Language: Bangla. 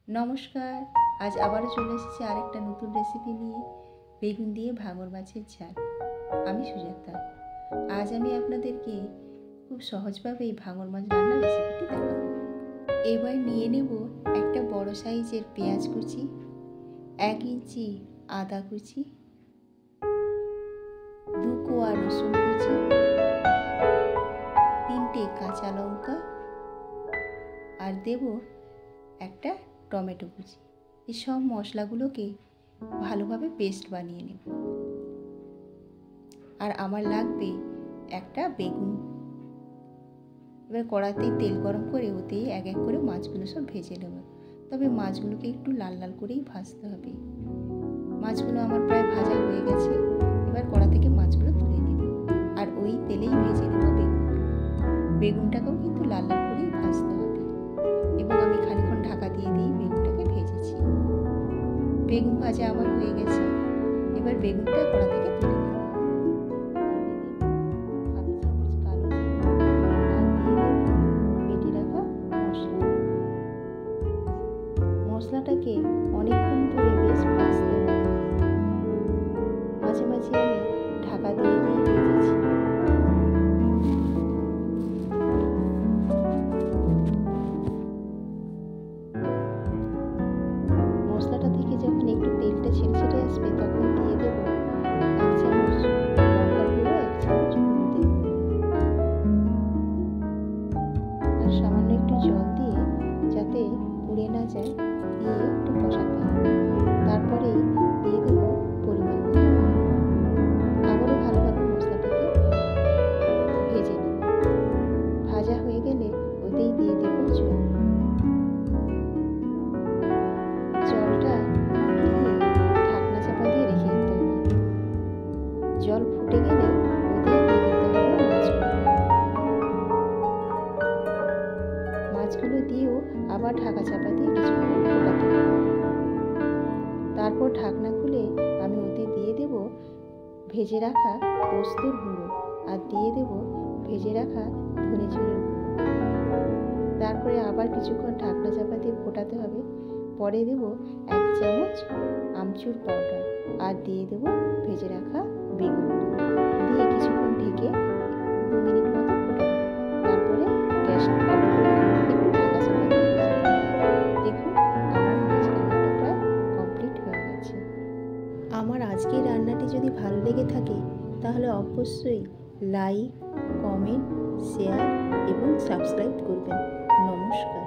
নমস্কার। আজ আবারও চলে এসেছি আরেকটা নতুন রেসিপি নিয়ে, বেগুন দিয়ে ভাঙর মাছের ঝাল। আমি সুজাতা। আজ আমি আপনাদেরকে খুব সহজভাবে এই ভাঙর মাছ রান্নার রেসিপিটি দেখাবো। এবার নিয়ে নেব একটা বড় সাইজের পেঁয়াজ কুচি, 1 ইঞ্চি আদা কুচি, 2 কোয়া রসুন কুচি, 3টে কাঁচা লঙ্কা আর দেব একটা টমেটো কুচি। এই সব মশলাগুলোকে ভালোভাবে পেস্ট বানিয়ে নেব। আর আমার লাগবে একটা বেগুন। এবার কড়াতে তেল গরম করে ওতেই এক এক করে মাছগুলো সব ভেজে নেব। তবে মাছগুলোকে একটু লাল লাল করেই ভাজতে হবে। মাছগুলো আমার প্রায় ভাজা হয়ে গেছে। এবার কড়া থেকে মাছগুলো তুলে নেব আর ওই তেলেই ভেজে নেব বেগুনগুলো। বেগুনটাকেও কিন্তু লাল লাল করেই ভাজতে হবে। এবং আমি খানিকক্ষণ ঢাকা দিয়ে বেগুনটাকে ভেজেছি। বেগুন ভাজা আমার হয়ে গেছে। এবার বেগুনটা কড়া থেকে তুলে নেব। মশলাটাকে অনেকক্ষণ ধরে বেশ ভাজতে হবে। মাঝে মাঝে আমি ঢাকা দিয়ে ভেজেছি। মশলাটা থেকে যখন একটু তেলটা ছেড়ে ছেড়ে আসবে তখন দিয়ে দেব 1 চামচ লঙ্কার গুঁড়ো, 1 চামচ হলুদের আর সামান্য একটু জল দিয়ে, যাতে পুড়ে না যায়, দিয়ে একটু কষাতে হবে। তারপরে দিয়ে দেব পরিমাণ মতো আবারও ভালোভাবে মশলাটাকে ভেজে নেব। ভাজা হয়ে গেলে ওতেই দিয়ে দেব জল। জলটা দিয়ে ঢাকনা চাপা দিয়ে রেখে দিতে হবে। জল ফুটে গেলে ওতেই দিয়ে দিতে হবে মাছগুলো দিয়েও আবার ঢাকা চাপা দিয়ে কিছুক্ষণ ফোটাতে হবে। তারপর ঢাকনা খুলে আমি ওতে দিয়ে দেব ভেজে রাখা পোস্তর গুঁড়ো আর দিয়ে দেব ভেজে রাখা ধনে জিরের গুঁড়ো। তারপরে আবার কিছুক্ষণ ঢাকনা চাপা দিয়ে ফোটাতে হবে। পরে দেব 1 চামচ আমচুর পাউডার আর দিয়ে দেব ভেজে রাখা বেগুন দিয়ে কিছুক্ষণ ঢেকে 2 মিনিট মতো ফোটাবো। তারপরে গ্যাসটা অফ করে একটু ঢাকা চাপা দিয়ে দেখুন আমার মাছ রান্নাটা প্রায় কমপ্লিট হয়ে গেছে। আমার আজকের রান্নাটি যদি ভালো লেগে থাকে তাহলে অবশ্যই লাইক, কমেন্ট, শেয়ার এবং সাবস্ক্রাইব করবেন। নমস্কার।